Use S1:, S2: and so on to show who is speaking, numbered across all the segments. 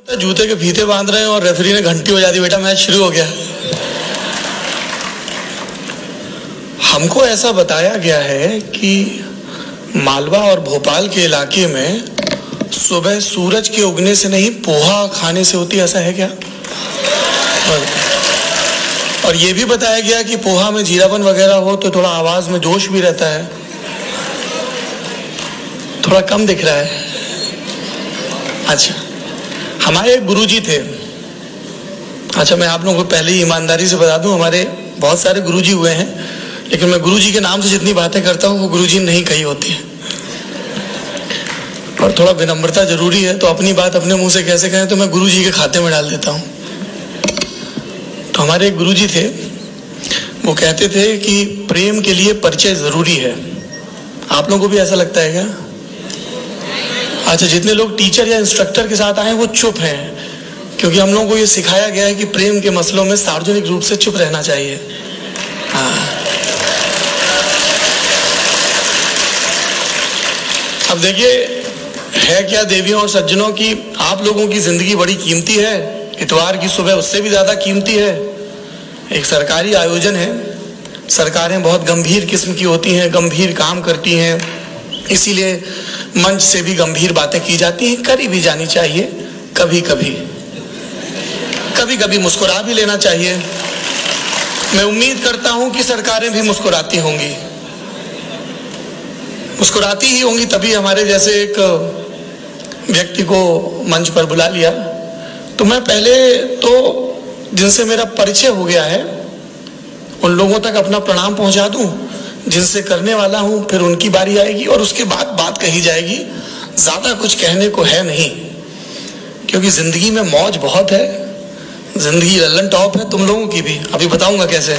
S1: होता है जूते के फीते बांध रहे हैं और रेफरी ने घंटी बजा दी, बेटा मैच शुरू हो गया। हमको ऐसा बताया गया है कि मालवा और भोपाल के इलाके में सुबह सूरज के उगने से नहीं पोहा खाने से होती, ऐसा है क्या? और ये भी बताया गया कि पोहा में जीरापन वगैरह हो तो थोड़ा आवाज में जोश भी रहता है। थोड़ा कम दिख रहा है। अच्छा, हमारे एक गुरुजी थे। अच्छा, मैं आप लोगों को पहले ही ईमानदारी से बता दूं, हमारे बहुत सारे गुरुजी हुए हैं, लेकिन मैं गुरुजी के नाम से जितनी बातें करता हूं वो गुरुजी ने नहीं कही होती है। और थोड़ा विनम्रता जरूरी है, तो अपनी बात अपने मुंह से कैसे कहें, तो मैं गुरुजी के खाते में डाल देता हूं। तो हमारे एक गुरुजी थे, वो कहते थे कि प्रेम के लिए परिचय जरूरी है। आप लोगों को भी ऐसा लगता है क्या? अच्छा, जितने लोग टीचर या इंस्ट्रक्टर के साथ आए वो चुप हैं, क्योंकि हम लोगों को ये सिखाया गया है कि प्रेम के मसलों में सार्वजनिक रूप से चुप रहना चाहिए। हाँ, अब देखिए, है क्या देवियों और सज्जनों की आप लोगों की जिंदगी बड़ी कीमती है, इतवार की सुबह उससे भी ज्यादा कीमती है। एक सरकारी आयोजन है, सरकारें बहुत गंभीर किस्म की होती हैं, गंभीर काम करती हैं, इसीलिए मंच से भी गंभीर बातें की जाती हैं, करी भी जानी चाहिए। कभी कभी मुस्कुरा भी लेना चाहिए। मैं उम्मीद करता हूं कि सरकारें भी मुस्कुराती होंगी, मुस्कुराती ही होंगी, तभी हमारे जैसे एक व्यक्ति को मंच पर बुला लिया। तो मैं पहले तो जिनसे मेरा परिचय हो गया है उन लोगों तक अपना प्रणाम पहुंचा दूं जिनसे करने वाला हूं, फिर उनकी बारी आएगी और उसके बाद बात कही जाएगी। ज्यादा कुछ कहने को है नहीं, क्योंकि जिंदगी में मौज बहुत है, जिंदगी लल्लन टॉप है, तुम लोगों की भी। अभी बताऊंगा कैसे।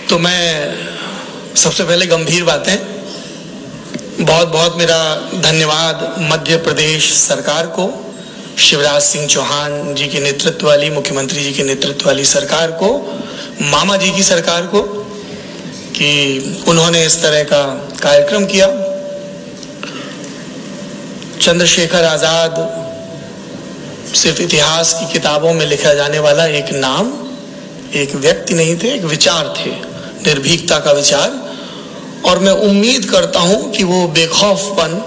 S1: तो मैं सबसे पहले गंभीर बातें, बहुत बहुत मेरा धन्यवाद मध्य प्रदेश सरकार को, शिवराज सिंह चौहान जी के नेतृत्व वाली, मुख्यमंत्री जी के नेतृत्व वाली सरकार को, मामा जी की सरकार को, कि उन्होंने इस तरह का कार्यक्रम किया। चंद्रशेखर आजाद सिर्फ इतिहास की किताबों में लिखा जाने वाला एक नाम, एक व्यक्ति नहीं थे, एक विचार थे, निर्भीकता का विचार। और मैं उम्मीद करता हूं कि वो बेखौफपन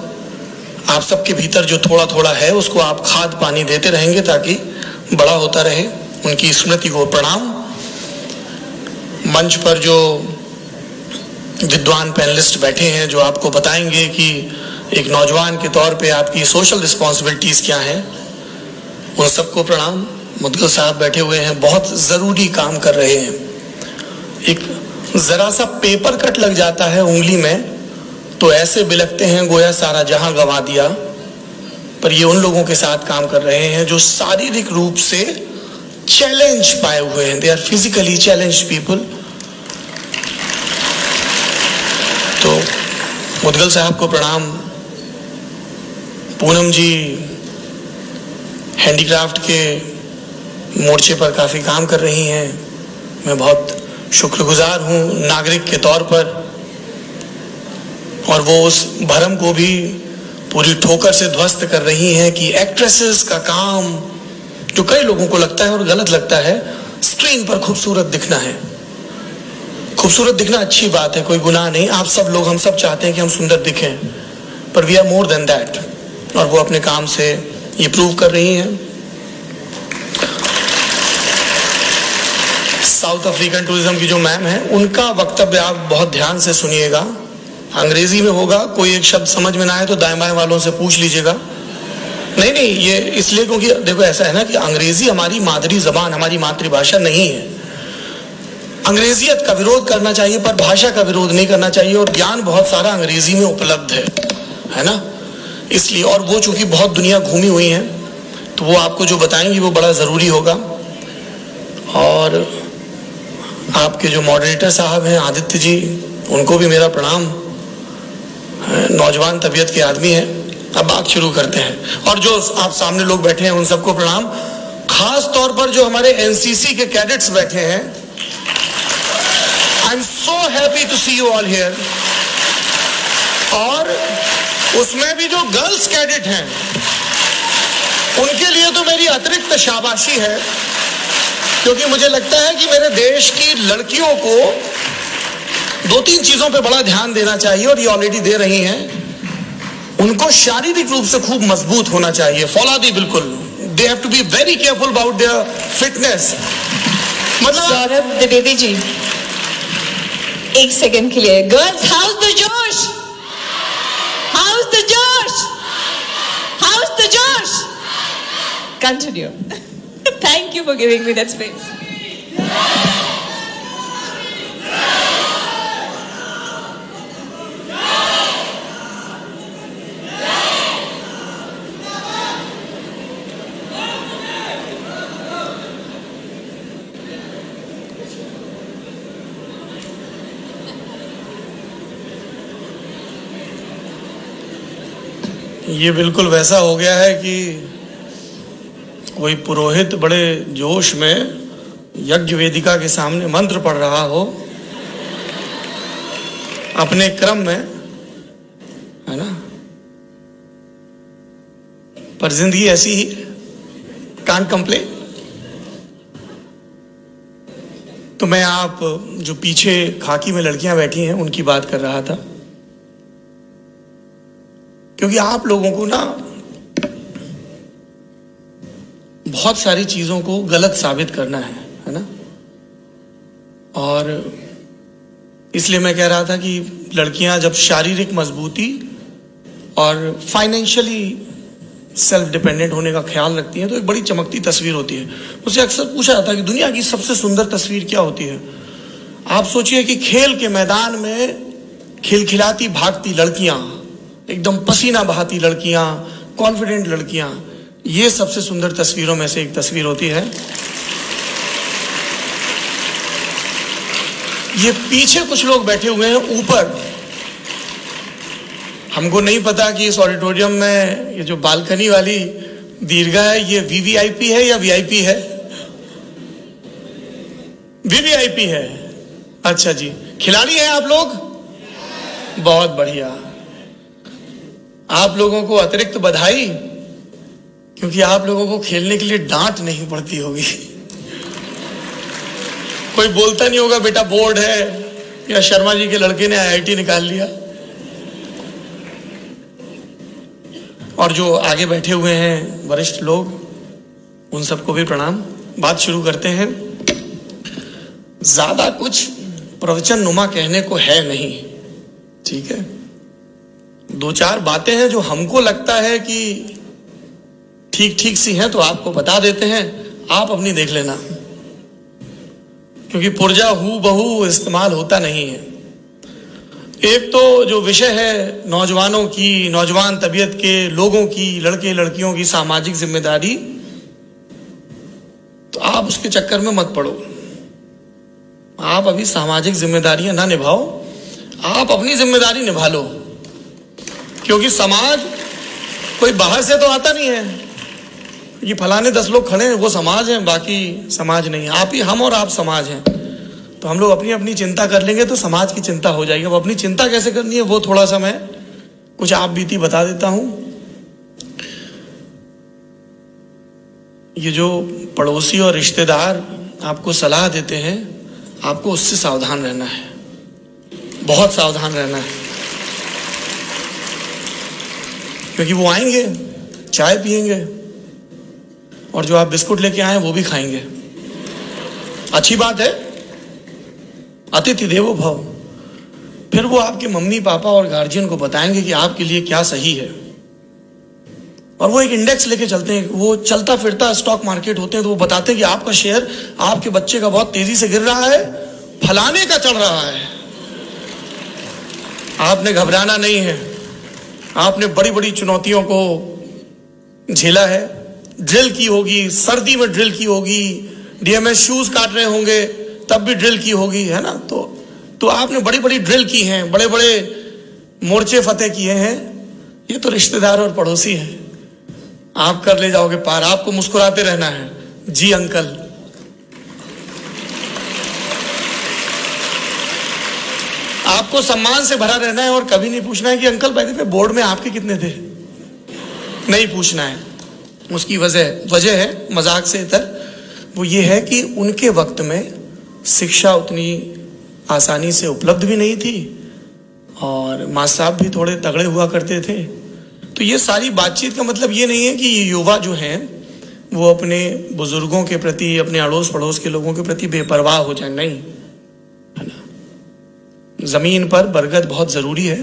S1: आप सबके भीतर जो थोड़ा थोड़ा है उसको आप खाद पानी देते रहेंगे ताकि बड़ा होता रहे। उनकी स्मृति को प्रणाम। मंच पर जो विद्वान पैनलिस्ट बैठे हैं जो आपको बताएंगे कि एक नौजवान के तौर पे आपकी सोशल रिस्पॉन्सिबिलिटीज क्या हैं, उन सबको प्रणाम। मुदगल साहब बैठे हुए हैं, बहुत जरूरी काम कर रहे हैं। एक जरा सा पेपर कट लग जाता है उंगली में तो ऐसे बिलखते हैं गोया सारा जहां गंवा दिया, पर ये उन लोगों के साथ काम कर रहे हैं जो शारीरिक रूप से चैलेंज पाए हुए हैं। They are physically challenged people. तो मुदगल साहब को प्रणाम। पूनम जी हैंडीक्राफ्ट के मोर्चे पर काफी काम कर रही हैं, मैं बहुत शुक्रगुजार हूं नागरिक के तौर पर। और वो उस भरम को भी पूरी ठोकर से ध्वस्त कर रही हैं कि एक्ट्रेसेस का काम, जो कई लोगों को लगता है और गलत लगता है, स्क्रीन पर खूबसूरत दिखना है। खूबसूरत दिखना अच्छी बात है, कोई गुनाह नहीं। आप सब लोग, हम सब चाहते हैं कि हम सुंदर दिखें, पर we are more than that. और वो अपने काम से ये प्रूव कर रही हैं। साउथ अफ्रीकन टूरिज्म की जो मैम है, उनका वक्तव्य आप बहुत ध्यान से सुनिएगा। अंग्रेजी में होगा, कोई एक शब्द समझ में ना आए तो दाएं बाएं वालों से पूछ लीजिएगा। नहीं, ये इसलिए क्योंकि देखो ऐसा है ना कि अंग्रेजी हमारी मादरी जबान, हमारी मातृभाषा नहीं है। अंग्रेजियत का विरोध करना चाहिए पर भाषा का विरोध नहीं करना चाहिए। और ज्ञान बहुत सारा अंग्रेजी में उपलब्ध है ना, इसलिए। और वो चूंकि बहुत दुनिया घूमी हुई है तो वो आपको जो बताएंगी वो बड़ा जरूरी होगा। और आपके जो मॉडरेटर साहब हैं आदित्य जी, उनको भी मेरा प्रणाम। नौजवान तबीयत के आदमी हैं। अब बात शुरू करते हैं। और जो आप सामने लोग बैठे हैं उन सबको प्रणाम। खास तौर पर जो हमारे एनसीसी के कैडेट्स बैठे हैं, I am so happy to see you all here. और उसमें भी जो गर्ल्स कैडेट हैं उनके लिए तो मेरी अतिरिक्त शाबाशी है, क्योंकि मुझे लगता है कि मेरे देश की लड़कियों को 2-3 चीजों पे बड़ा ध्यान देना चाहिए और ये ऑलरेडी दे रही हैं। उनको शारीरिक रूप से खूब मजबूत होना चाहिए, फौलादी बिल्कुल। They have to be very careful about their fitness. मतलब
S2: सौरभ द्विवेदी जी, एक सेकंड के लिए, girls how's the josh, how's the josh, how's the josh. Continue. Thank you for giving me that space.
S1: ये बिल्कुल वैसा हो गया है कि कोई पुरोहित बड़े जोश में यज्ञ वेदिका के सामने मंत्र पढ़ रहा हो अपने क्रम में, है ना। पर जिंदगी ऐसी ही, कांट कंप्लेन। तो मैं आप जो पीछे खाकी में लड़कियां बैठी हैं उनकी बात कर रहा था, क्योंकि आप लोगों को ना बहुत सारी चीजों को गलत साबित करना है ना। और इसलिए मैं कह रहा था कि लड़कियां जब शारीरिक मजबूती और फाइनेंशियली सेल्फ डिपेंडेंट होने का ख्याल रखती हैं तो एक बड़ी चमकती तस्वीर होती है। मुझसे अक्सर पूछा जाता है कि दुनिया की सबसे सुंदर तस्वीर क्या होती है। आप सोचिए कि खेल के मैदान में खिलखिलाती भागती लड़कियां, एकदम पसीना बहाती लड़कियां, कॉन्फिडेंट लड़कियां, ये सबसे सुंदर तस्वीरों में से एक तस्वीर होती है। ये पीछे कुछ लोग बैठे हुए हैं ऊपर, हमको नहीं पता कि इस ऑडिटोरियम में ये जो बालकनी वाली दीर्घा है ये वीवीआईपी है या वीआईपी है? वीवीआईपी है। अच्छा जी, खिलाड़ी हैं आप लोग, बहुत बढ़िया। आप लोगों को अतिरिक्त बधाई, क्योंकि आप लोगों को खेलने के लिए डांट नहीं पड़ती होगी। कोई बोलता नहीं होगा बेटा बोर्ड है या शर्मा जी के लड़के ने आईआईटी निकाल लिया। और जो आगे बैठे हुए हैं वरिष्ठ लोग, उन सबको भी प्रणाम। बात शुरू करते हैं। ज्यादा कुछ प्रवचन नुमा कहने को है नहीं, ठीक है। 2-4 बातें हैं जो हमको लगता है कि ठीक ठीक सी हैं तो आपको बता देते हैं, आप अपनी देख लेना, क्योंकि पुर्जा हू बहू इस्तेमाल होता नहीं है। एक तो जो विषय है नौजवानों की, नौजवान तबीयत के लोगों की, लड़के लड़कियों की सामाजिक जिम्मेदारी, तो आप उसके चक्कर में मत पड़ो। आप अभी सामाजिक जिम्मेदारियां ना निभाओ, आप अपनी जिम्मेदारी निभा लो, क्योंकि समाज कोई बाहर से तो आता नहीं है। ये फलाने 10 लोग खड़े हैं वो समाज हैं, बाकी समाज नहीं है। आप ही, हम और आप समाज हैं। तो हम लोग अपनी अपनी चिंता कर लेंगे तो समाज की चिंता हो जाएगी। अब अपनी चिंता कैसे करनी है वो थोड़ा सा मैं कुछ आप बीती बता देता हूं। ये जो पड़ोसी और रिश्तेदार आपको सलाह देते हैं, आपको उससे सावधान रहना है, बहुत सावधान रहना है, क्योंकि वो आएंगे, चाय पिएंगे और जो आप बिस्कुट लेके आए वो भी खाएंगे। अच्छी बात है, अतिथि देवो भव। फिर वो आपके मम्मी पापा और गार्जियन को बताएंगे कि आपके लिए क्या सही है। और वो एक इंडेक्स लेके चलते हैं, वो चलता फिरता स्टॉक मार्केट होते हैं, तो वो बताते हैं कि आपका शेयर आपके बच्चे का बहुत तेजी से गिर रहा है, फलाने का चढ़ रहा है। आपने घबराना नहीं है, आपने बड़ी बड़ी चुनौतियों को झेला है। ड्रिल की होगी, सर्दी में ड्रिल की होगी, डीएमएस शूज काट रहे होंगे तब भी ड्रिल की होगी, है ना। तो आपने बड़ी बड़ी ड्रिल की हैं, बड़े बड़े मोर्चे फतेह किए हैं। ये तो रिश्तेदार और पड़ोसी हैं, आप कर ले जाओगे पार। आपको मुस्कुराते रहना है, जी अंकल। आपको आपको सम्मान से भरा रहना है और कभी नहीं पूछना है कि अंकल भाई थे बोर्ड में आपके कितने थे, नहीं पूछना है। उसकी वजह है मजाक से इतर, वो ये है कि उनके वक्त में शिक्षा उतनी आसानी से उपलब्ध भी नहीं थी और माँ साहब भी थोड़े तगड़े हुआ करते थे। तो ये सारी बातचीत का मतलब ये नहीं है कि ये युवा जो हैं वो अपने बुजुर्गों के प्रति, अपने अड़ोस पड़ोस के लोगों के प्रति बेपरवाह हो जाए, नहीं, है ना। जमीन पर बरगद बहुत जरूरी है,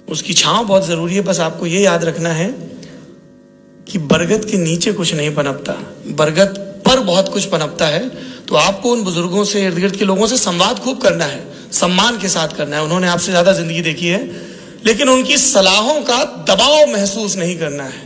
S1: उसकी छांव बहुत जरूरी है। बस आपको ये याद रखना है कि बरगद के नीचे कुछ नहीं पनपता, बरगद पर बहुत कुछ पनपता है। तो आपको उन बुजुर्गों से, इर्द गिर्द के लोगों से संवाद खूब करना है, सम्मान के साथ करना है। उन्होंने आपसे ज्यादा जिंदगी देखी है, लेकिन उनकी सलाहों का दबाव महसूस नहीं करना है।